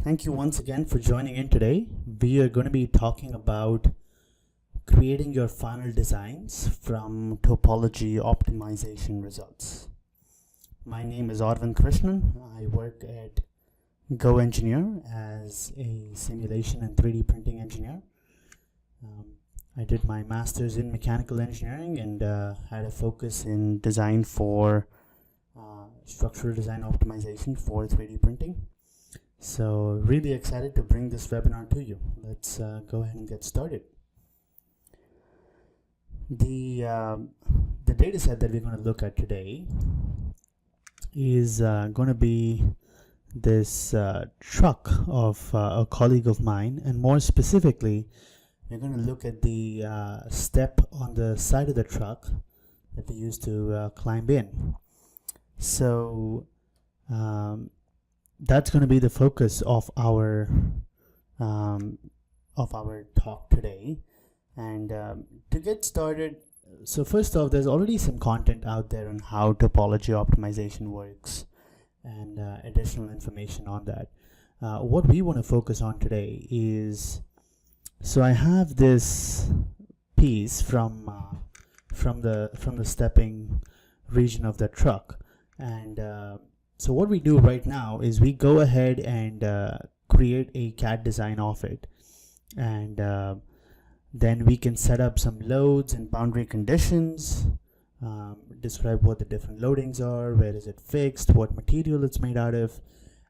Thank you once again for joining in today. We are going to be talking about creating your final designs from topology optimization results. My name is Arvind Krishnan. I work at GoEngineer as a simulation and 3D printing engineer. I did my master's in mechanical engineering and had a focus in design for structural design optimization for 3D printing. So really excited to bring this webinar to you. Let's go ahead and get started. The data set that we're going to look at today is going to be this truck of a colleague of mine, and more specifically we're going to look at the step on the side of the truck that we used to climb in. So that's going to be the focus of our talk today. And to get started, so first off, there's already some content out there on how topology optimization works and additional information on that. What we want to focus on today is, so I have this piece from the stepping region of the truck, and so what we do right now is we go ahead and create a CAD design of it, and then we can set up some loads and boundary conditions, describe what the different loadings are, where is it fixed, what material it's made out of,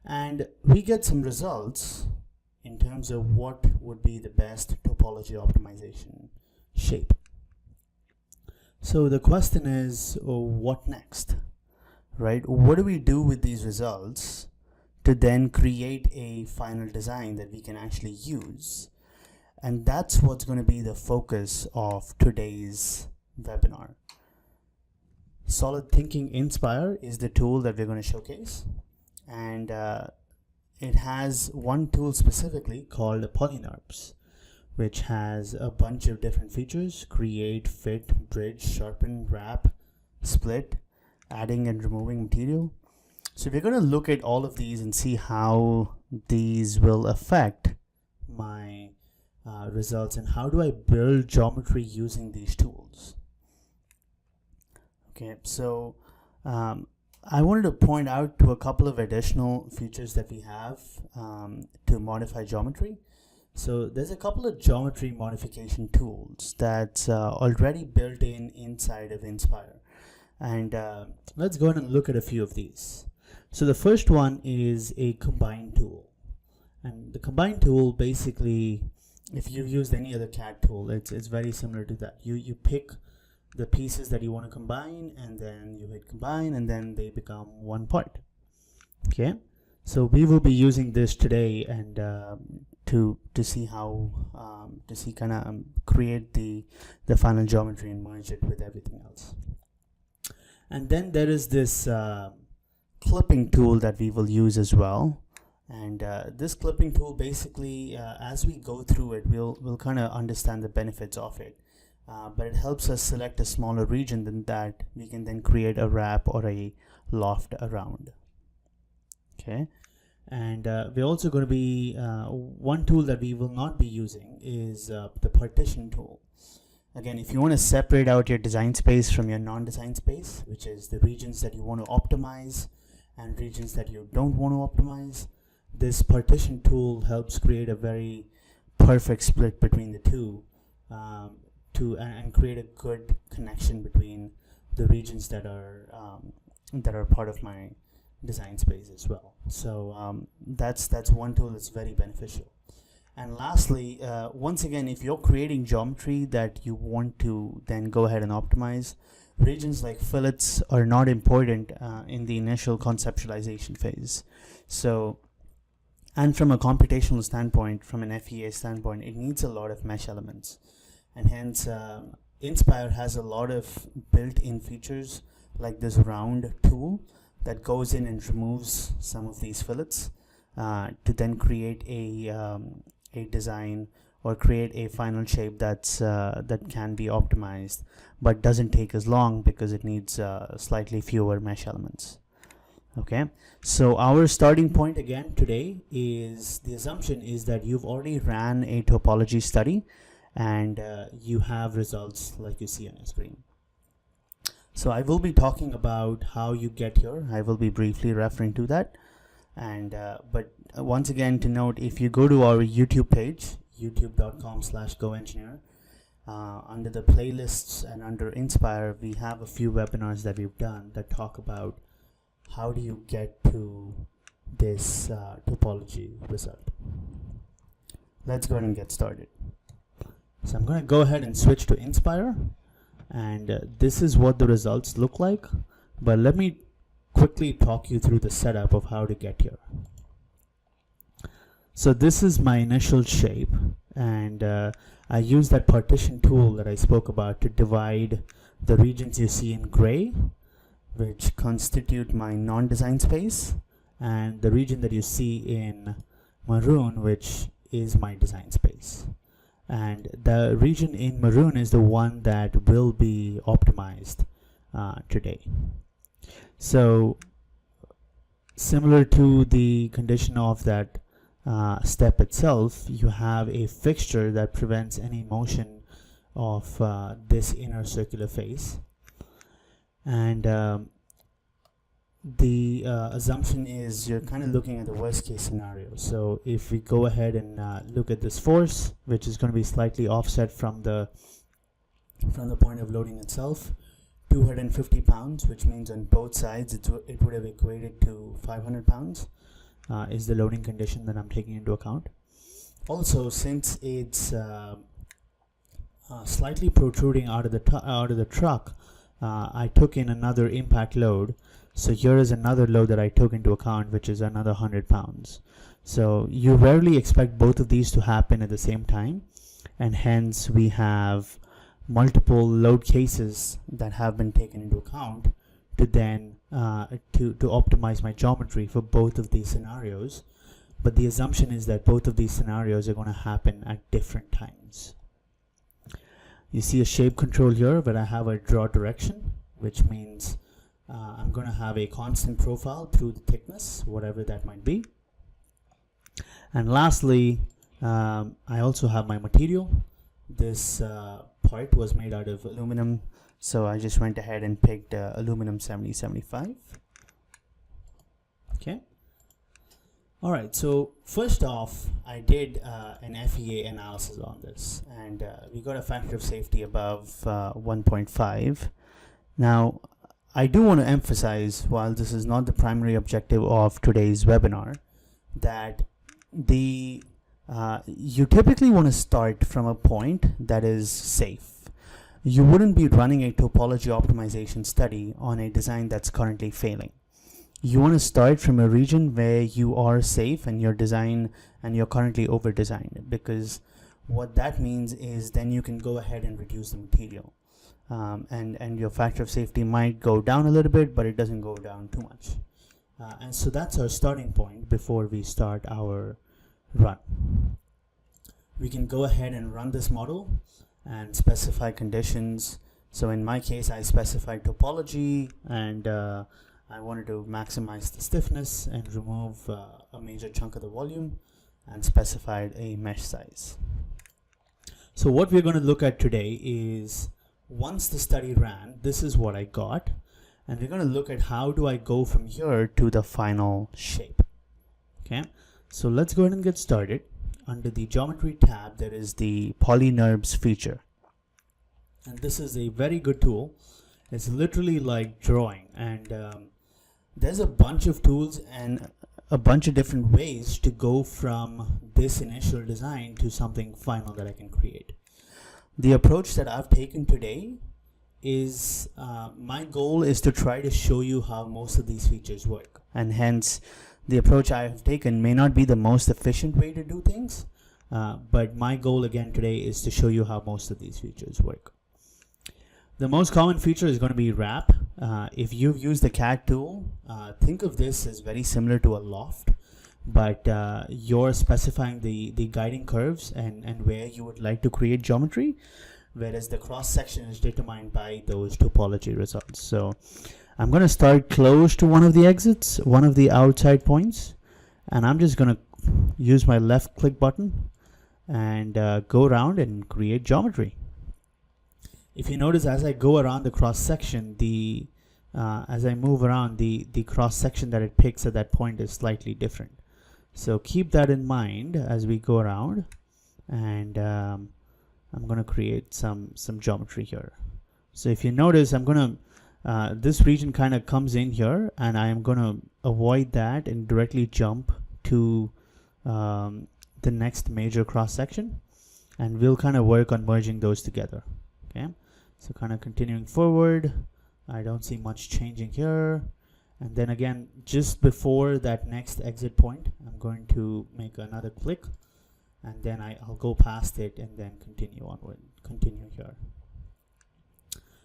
and we get some results in terms of what would be the best topology optimization shape. So the question is, what next? Right? What do we do with these results to then create a final design that we can actually use? And that's what's going to be the focus of today's webinar. SolidThinking Inspire is the tool that we're going to showcase, and it has one tool specifically called Polynurbs, which has a bunch of different features: create, fit, bridge, sharpen, wrap, split, adding and removing material. So we're going to look at all of these and see how these will affect my results, and how do I build geometry using these tools. Okay, so I wanted to point out to a couple of additional features that we have to modify geometry. So there's a couple of geometry modification tools that's already built inside of Inspire. And let's go ahead and look at a few of these. So the first one is a combine tool. And the combine tool, basically, if you've used any other CAD tool, it's very similar to that. You pick the pieces that you want to combine, and then you hit combine, and then they become one part. Okay, so we will be using this today, and to see how kind of create the final geometry and merge it with everything else. And then there is this clipping tool that we will use as well. And this clipping tool, basically, as we go through it, we'll kind of understand the benefits of it. But it helps us select a smaller region than that we can then create a wrap or a loft around. Okay, and we're also going to be one tool that we will not be using is the partition tool. Again, if you want to separate out your design space from your non-design space, which is the regions that you want to optimize and regions that you don't want to optimize, this partition tool helps create a very perfect split between the two, and create a good connection between the regions that are part of my design space as well. So that's one tool that's very beneficial. And lastly, once again, if you're creating geometry that you want to then go ahead and optimize, regions like fillets are not important in the initial conceptualization phase. So, and from a computational standpoint, from an FEA standpoint, it needs a lot of mesh elements. And hence, Inspire has a lot of built-in features like this round tool that goes in and removes some of these fillets to then create a design or create a final shape that's that can be optimized, but doesn't take as long because it needs slightly fewer mesh elements. Okay, so our starting point again today is, the assumption is that you've already ran a topology study and you have results like you see on your screen. So I will be talking about how you get here. I will be briefly referring to that. And but once again, to note, if you go to our YouTube page, youtube.com/GoEngineer, under the playlists and under Inspire, we have a few webinars that we've done that talk about how do you get to this topology result. Let's go ahead and get started. So I'm going to go ahead and switch to Inspire, and this is what the results look like. But let me quickly talk you through the setup of how to get here. So this is my initial shape, and I use that partition tool that I spoke about to divide the regions you see in gray, which constitute my non-design space, and the region that you see in maroon, which is my design space. And the region in maroon is the one that will be optimized today. So similar to the condition of that step itself, you have a fixture that prevents any motion of this inner circular face. And the assumption is you're kind of looking at the worst case scenario. So if we go ahead and look at this force, which is going to be slightly offset from the point of loading itself, 250 pounds, which means on both sides it would have equated to 500 pounds is the loading condition that I'm taking into account. Also, since it's slightly protruding out of the truck, I took in another impact load. So here is another load that I took into account, which is another 100 pounds. So you rarely expect both of these to happen at the same time, and hence we have multiple load cases that have been taken into account to then to optimize my geometry for both of these scenarios. But the assumption is that both of these scenarios are going to happen at different times. You see a shape control here where I have a draw direction, which means I'm going to have a constant profile through the thickness, whatever that might be. And lastly, I also have my material. This part was made out of aluminum, so I just went ahead and picked aluminum 7075. Okay. All right, so first off, I did an FEA analysis on this, and we got a factor of safety above 1.5. Now, I do want to emphasize, while this is not the primary objective of today's webinar, that you typically want to start from a point that is safe. You wouldn't be running a topology optimization study on a design that's currently failing. You want to start from a region where you are safe and your design and you're currently over designed, because what that means is then you can go ahead and reduce the material. And your factor of safety might go down a little bit, but it doesn't go down too much. And so that's our starting point before we start our run. We can go ahead and run this model and specify conditions. So in my case, I specified topology, and I wanted to maximize the stiffness and remove a major chunk of the volume, and specified a mesh size. So what we're going to look at today is, once the study ran, this is what I got, and we're going to look at how do I go from here to the final shape. Okay, so let's go ahead and get started. Under the geometry tab, there is the Polynurbs feature, and this is a very good tool. It's literally like drawing, and there's a bunch of tools and a bunch of different ways to go from this initial design to something final that I can create. The approach that I've taken today is, my goal is to try to show you how most of these features work, and hence the approach I have taken may not be the most efficient way to do things, but my goal again today is to show you how most of these features work. The most common feature is going to be wrap. If you've used the CAD tool, think of this as very similar to a loft, but you're specifying the guiding curves and where you would like to create geometry, whereas the cross section is determined by those topology results. So I'm going to start close to one of the exits, one of the outside points, and I'm just going to use my left click button and go around and create geometry. If you notice, as I go around the cross section, as I move around, the cross section that it picks at that point is slightly different. So keep that in mind as we go around, and I'm going to create some geometry here. So if you notice, I'm going to this region kind of comes in here, and I am going to avoid that and directly jump to the next major cross section, and we'll kind of work on merging those together. Okay, so kind of continuing forward, I don't see much changing here. And then again, just before that next exit point, I'm going to make another click, and then I'll go past it and then continue onward, continue here.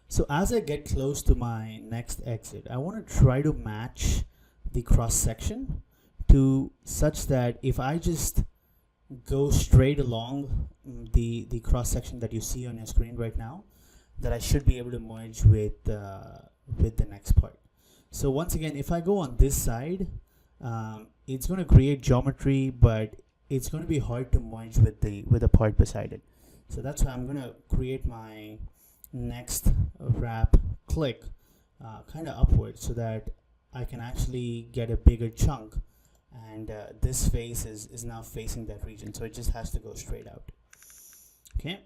So as I get close to my next exit, I want to try to match the cross section to such that if I just go straight along the cross section that you see on your screen right now, that I should be able to merge with the next part. So once again, if I go on this side, it's going to create geometry, but it's going to be hard to merge with the part beside it. So that's why I'm going to create my next wrap click kind of upward, so that I can actually get a bigger chunk, and this face is now facing that region, so it just has to go straight out. Okay,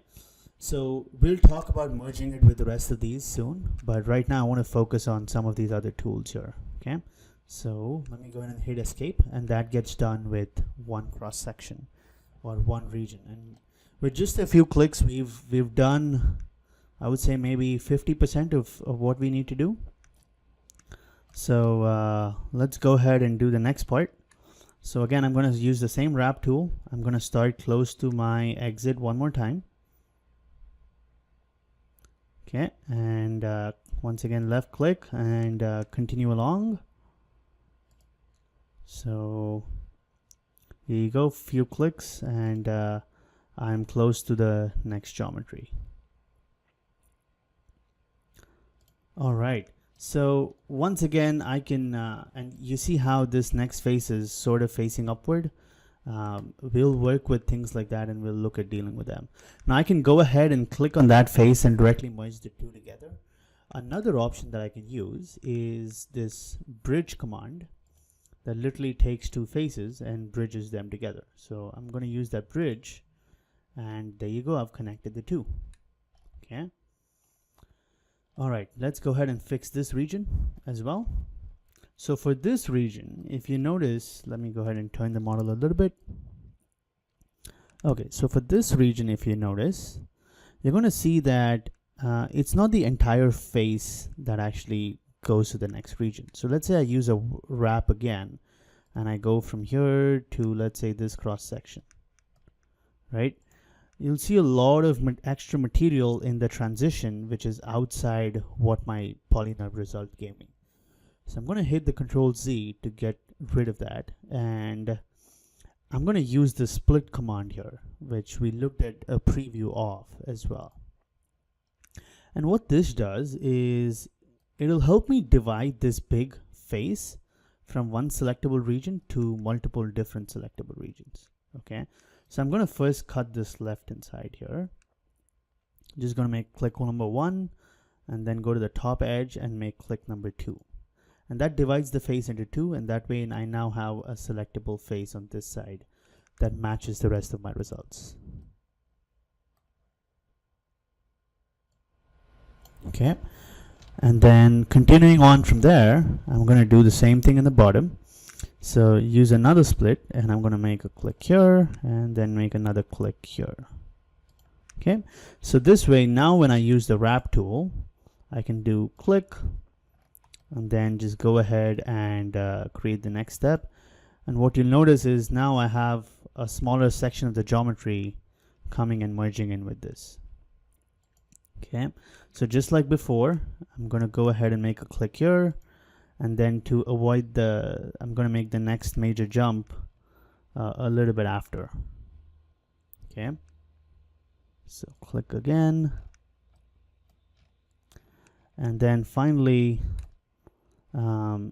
so we'll talk about merging it with the rest of these soon, but right now I want to focus on some of these other tools here. Okay, so let me go ahead and hit escape, and that gets done with one cross section or one region, and with just a few clicks we've done, I would say, maybe 50% of what we need to do. So let's go ahead and do the next part. So again, I'm going to use the same wrap tool. I'm going to start close to my exit one more time. Okay, and once again, left click and continue along. So here you go, few clicks, and I'm close to the next geometry. All right, so once again, I can, and you see how this next face is sort of facing upward. We'll work with things like that, and we'll look at dealing with them. Now I can go ahead and click on that face and directly merge the two together. Another option that I can use is this bridge command that literally takes two faces and bridges them together. So I'm going to use that bridge, and there you go, I've connected the two. Okay. All right, let's go ahead and fix this region as well. So for this region, if you notice, let me go ahead and turn the model a little bit. Okay, so for this region, if you notice, you're going to see that it's not the entire face that actually goes to the next region. So let's say I use a wrap again, and I go from here to, let's say, this cross section, right? You'll see a lot of extra material in the transition, which is outside what my Polynurb result gave me. So I'm going to hit the Control Z to get rid of that, and I'm going to use the split command here, which we looked at a preview of as well. And what this does is it'll help me divide this big face from one selectable region to multiple different selectable regions. Okay, so I'm going to first cut this left hand side here. Just going to make click number 1, and then go to the top edge and make click number 2. And that divides the face into two, and that way I now have a selectable face on this side that matches the rest of my results. Okay, and then continuing on from there, I'm going to do the same thing in the bottom. So use another split, and I'm going to make a click here and then make another click here. Okay, so this way now when I use the wrap tool, I can do click and then just go ahead and create the next step. And what you'll notice is now I have a smaller section of the geometry coming and merging in with this. Okay, so just like before, I'm going to go ahead and make a click here, and then to avoid I'm going to make the next major jump a little bit after. Okay, so click again, and then finally I'm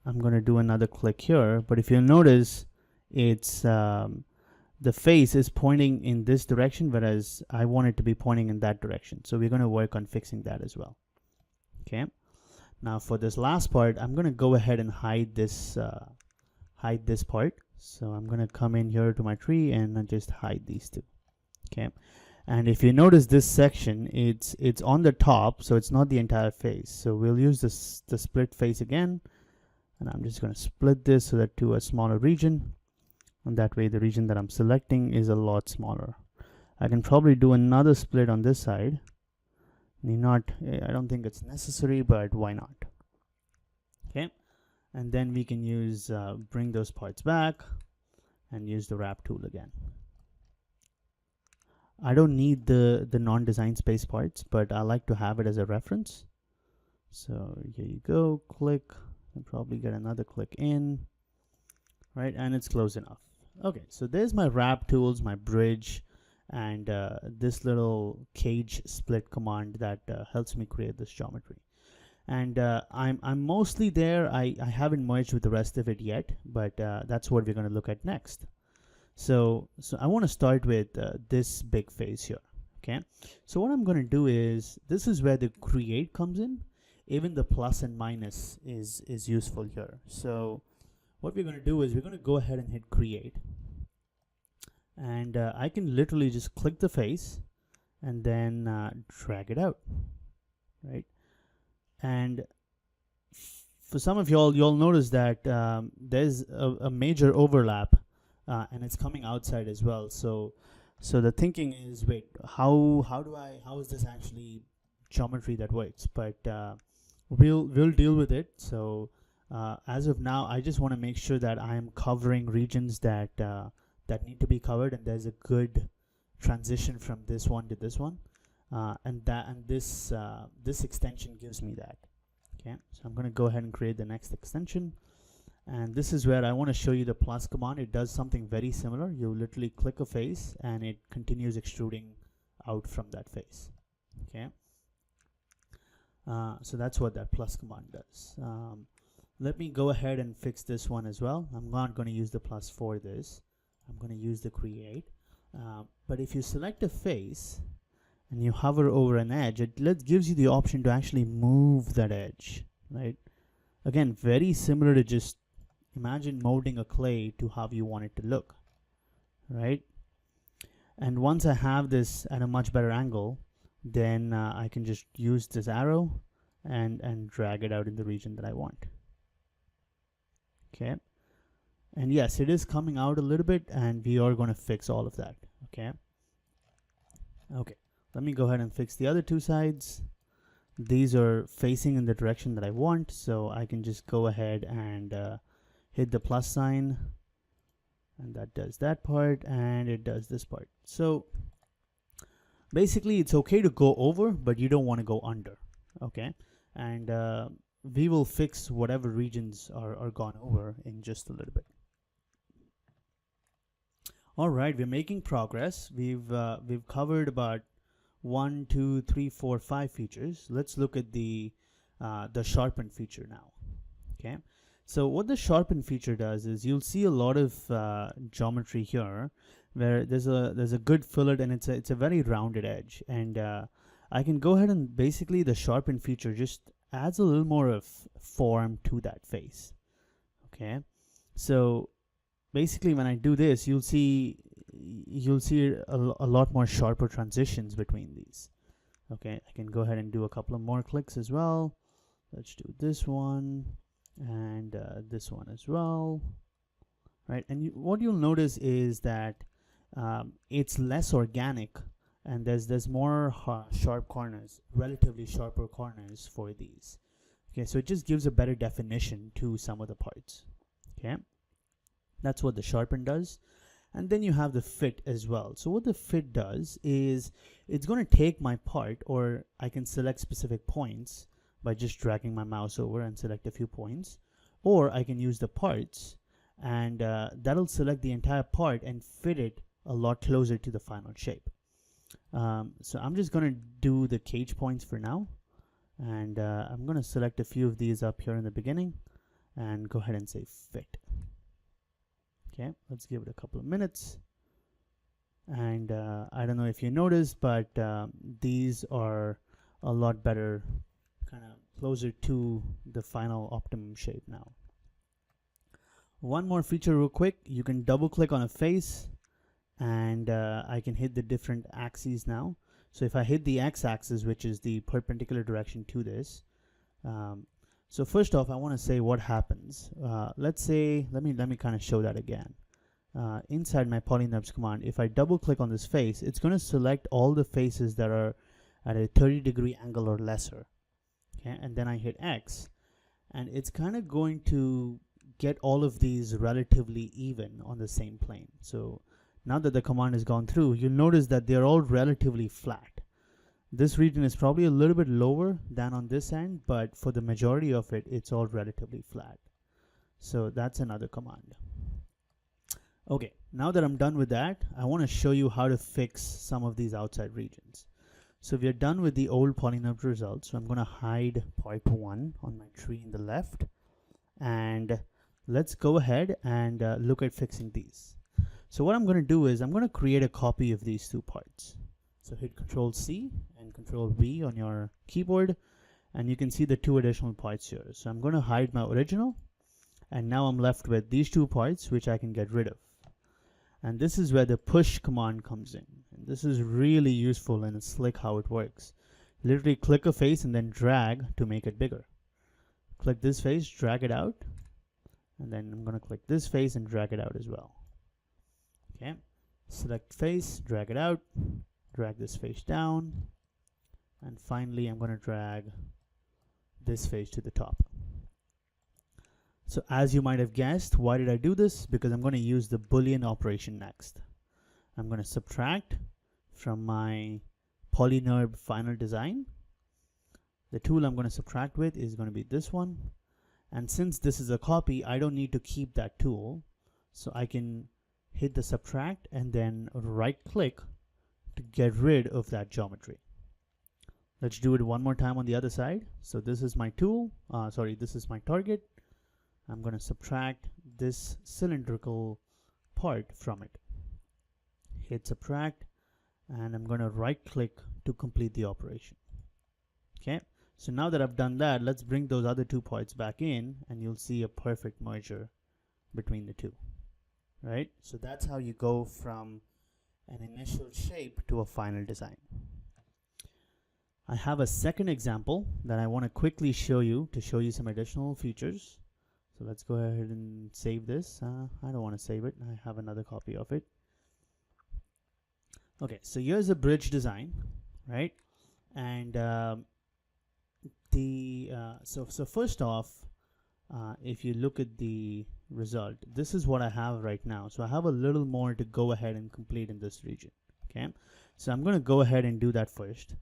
going to do another click here, but if you'll notice, it's the face is pointing in this direction, whereas I want it to be pointing in that direction. So we're going to work on fixing that as well. Okay. Now for this last part, I'm going to go ahead and hide this part. So I'm going to come in here to my tree and just hide these two. Okay. And if you notice this section, it's on the top, so it's not the entire face. So we'll use the split face again, and I'm just going to split this so that to a smaller region, and that way the region that I'm selecting is a lot smaller. I can probably do another split on this side. I don't think it's necessary, but why not? Okay, and then we can use bring those parts back and use the wrap tool again. I don't need the non-design space parts, but I like to have it as a reference. So here you go, click, and probably get another click in, right? And it's close enough. Okay, so there's my wrap tools, my bridge, and this little cage split command that helps me create this geometry. And I'm mostly there. I haven't merged with the rest of it yet, but that's what we're going to look at next. So I want to start with this big face here. Okay, so what I'm going to do is, this is where the create comes in. Even the plus and minus is useful here. So what we're going to do is we're going to go ahead and hit create, and I can literally just click the face and then drag it out, right? And for some of you'll notice that there's a major overlap. And it's coming outside as well. So the thinking is, wait, how is this actually geometry that works? But we'll deal with it. So as of now, I just want to make sure that I am covering regions that need to be covered, and there's a good transition from this one to this one, and this extension gives me that. Okay, so I'm going to go ahead and create the next extension. And this is where I want to show you the plus command. It does something very similar. You literally click a face and it continues extruding out from that face. Okay. So that's what that plus command does. Let me go ahead and fix this one as well. I'm not going to use the plus for this. I'm going to use the create. But if you select a face and you hover over an edge, it gives you the option to actually move that edge, right? Again, very similar to just imagine molding a clay to how you want it to look, right? And once I have this at a much better angle, then I can just use this arrow and drag it out in the region that I want. Okay. And yes, it is coming out a little bit, and we are going to fix all of that. Okay. Okay. Let me go ahead and fix the other two sides. These are facing in the direction that I want, so I can just go ahead and hit the plus sign, and that does that part, and it does this part. So basically it's okay to go over, but you don't want to go under. Okay, and we will fix whatever regions are gone over in just a little bit. All right, we're making progress. We've covered about 1, 2, 3, 4, 5 features. Let's look at the sharpen feature now. Okay, so what the sharpen feature does is, you'll see a lot of geometry here where there's a good fillet, and it's a very rounded edge, and I can go ahead and basically the sharpen feature just adds a little more of form to that face. Okay, so basically when I do this, you'll see a lot more sharper transitions between these. Okay, I can go ahead and do a couple of more clicks as well. Let's do this one and this one as well, right? And what you'll notice is that it's less organic, and there's more sharp corners, relatively sharper corners for these. Okay, so it just gives a better definition to some of the parts. Okay, that's what the sharpen does. And then you have the fit as well. So what the fit does is, it's going to take my part, or I can select specific points by just dragging my mouse over and select a few points, or I can use the parts, and that'll select the entire part and fit it a lot closer to the final shape. So I'm just going to do the cage points for now, And I'm going to select a few of these up here in the beginning and go ahead and say fit. Okay, let's give it a couple of minutes. And I don't know if you noticed, but these are a lot better, kind of closer to the final optimum shape now. One more feature real quick, you can double click on a face and I can hit the different axes now. So if I hit the x-axis, which is the perpendicular direction to this, so first off I want to say what happens. Let's say, let me kind of show that again. Inside my Polynurbs command, if I double click on this face, it's going to select all the faces that are at a 30-degree angle or lesser. Okay, and then I hit X, and it's kind of going to get all of these relatively even on the same plane. So now that the command has gone through, you'll notice that they're all relatively flat. This region is probably a little bit lower than on this end, but for the majority of it, it's all relatively flat. So that's another command. Okay, now that I'm done with that, I want to show you how to fix some of these outside regions. So we are done with the old Polynurbs results. So I'm going to hide part 1 on my tree in the left. And let's go ahead and look at fixing these. So what I'm going to do is I'm going to create a copy of these two parts. So hit Control-C and Control-V on your keyboard, and you can see the two additional parts here. So I'm going to hide my original, and now I'm left with these two parts which I can get rid of. And this is where the push command comes in. And this is really useful and it's slick how it works. Literally click a face and then drag to make it bigger. Click this face, drag it out, and then I'm going to click this face and drag it out as well. Okay, select face, drag it out, drag this face down, and finally I'm going to drag this face to the top. So as you might have guessed, why did I do this? Because I'm going to use the Boolean operation next. I'm going to subtract from my Polynurb final design. The tool I'm going to subtract with is going to be this one. And since this is a copy, I don't need to keep that tool. So I can hit the subtract and then right click to get rid of that geometry. Let's do it one more time on the other side. So this is my tool, this is my target. I'm going to subtract this cylindrical part from it. Hit subtract, and I'm going to right click to complete the operation. Okay, so now that I've done that, let's bring those other two parts back in, and you'll see a perfect merger between the two. Right? So that's how you go from an initial shape to a final design. I have a second example that I want to quickly show you to show you some additional features. So let's go ahead and save this. I don't want to save it. I have another copy of it. Okay, so here's a bridge design, right? And so first off, if you look at the result, this is what I have right now. So I have a little more to go ahead and complete in this region. Okay, so I'm going to go ahead and do that first.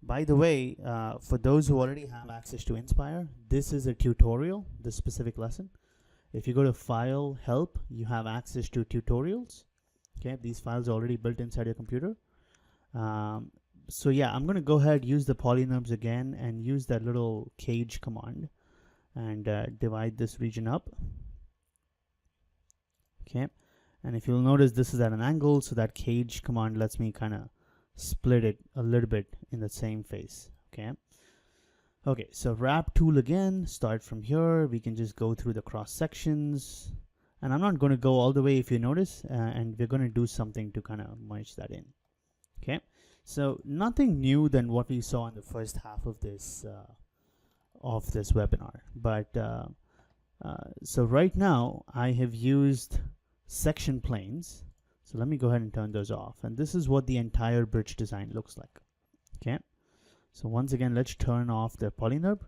By the way, for those who already have access to Inspire, this is a tutorial, this specific lesson. If you go to File, Help, you have access to tutorials. Okay, these files are already built inside your computer. So yeah, I'm going to go ahead, use the Polynurbs again, and use that little cage command and divide this region up. Okay, and if you'll notice, this is at an angle, so that cage command lets me kind of split it a little bit in the same face. Okay, so wrap tool again, start from here. We can just go through the cross sections, and I'm not going to go all the way if you notice, and we're going to do something to kind of merge that in. Okay, so nothing new than what we saw in the first half of this webinar, but so right now I have used section planes. So let me go ahead and turn those off. And this is what the entire bridge design looks like. Okay. So once again, let's turn off the Polynurb.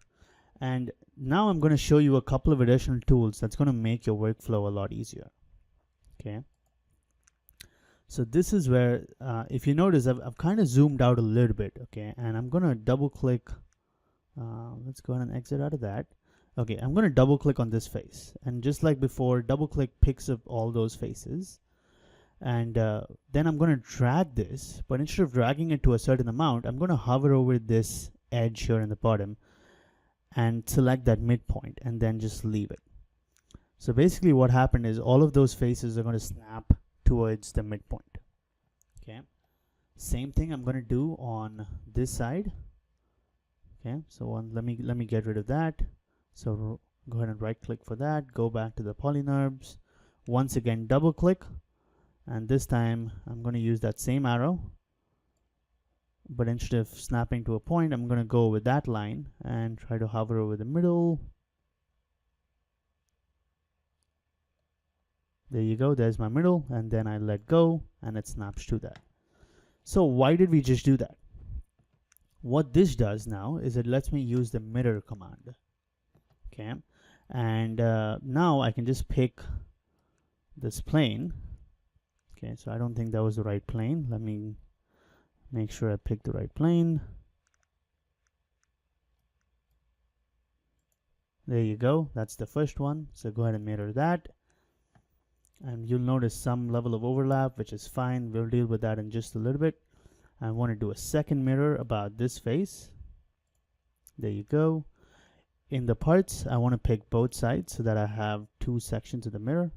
And now I'm going to show you a couple of additional tools that's going to make your workflow a lot easier. Okay. So this is where, if you notice, I've kind of zoomed out a little bit. Okay. And I'm going to double click. Let's go ahead and exit out of that. Okay. I'm going to double click on this face. And just like before, double click picks up all those faces. And then I'm going to drag this, but instead of dragging it to a certain amount, I'm going to hover over this edge here in the bottom and select that midpoint and then just leave it. So basically what happened is all of those faces are going to snap towards the midpoint. Okay. Same thing I'm going to do on this side. Okay. So let me get rid of that. So go ahead and right click for that. Go back to the Polynurbs. Once again, double click. And this time I'm going to use that same arrow. But instead of snapping to a point, I'm going to go with that line and try to hover over the middle. There you go, there's my middle, and then I let go and it snaps to that. So why did we just do that? What this does now is it lets me use the mirror command. Okay, and now I can just pick this plane. Okay, so I don't think that was the right plane. Let me make sure I pick the right plane. There you go, that's the first one. So go ahead and mirror that. And you'll notice some level of overlap, which is fine. We'll deal with that in just a little bit. I want to do a second mirror about this face. There you go. In the parts, I want to pick both sides so that I have two sections of the mirror.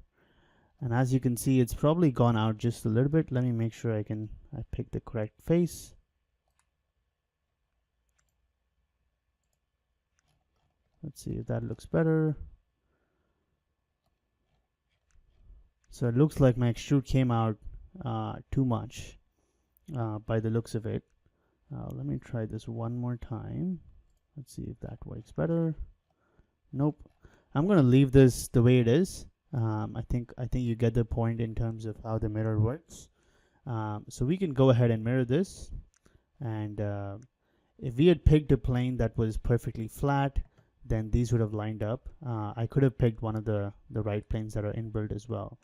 And as you can see, it's probably gone out just a little bit. Let me make sure I pick the correct face. Let's see if that looks better. So it looks like my extrude came out too much by the looks of it. Let me try this one more time. Let's see if that works better. Nope. I'm going to leave this the way it is. I think you get the point in terms of how the mirror works. So we can go ahead and mirror this. And if we had picked a plane that was perfectly flat, then these would have lined up. I could have picked one of the right planes that are inbuilt as well.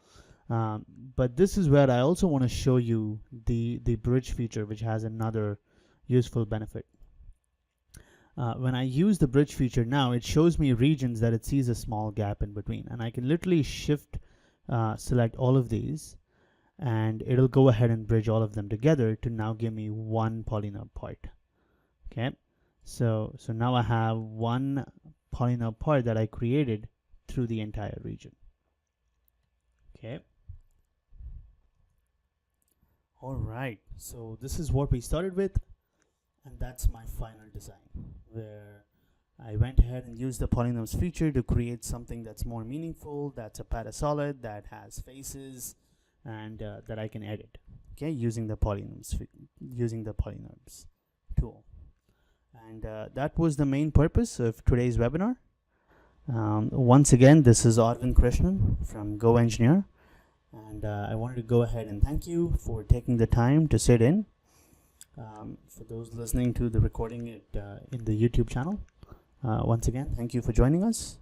But this is where I also want to show you the bridge feature, which has another useful benefit. When I use the bridge feature now, it shows me regions that it sees a small gap in between. And I can literally shift, select all of these, and it'll go ahead and bridge all of them together to now give me one Polynurb part. Okay. So now I have one Polynurb part that I created through the entire region. Okay. All right. So this is what we started with, and that's my final design, where I went ahead and used the Polynurbs feature to create something that's more meaningful, that's a Parasolid, that has faces, and that I can edit. Okay, using the Polynurbs tool. And that was the main purpose of today's webinar. Once again, this is Arvind Krishnan from GoEngineer, and I wanted to go ahead and thank you for taking the time to sit in. For those listening to the recording in the YouTube channel, once again, thank you for joining us.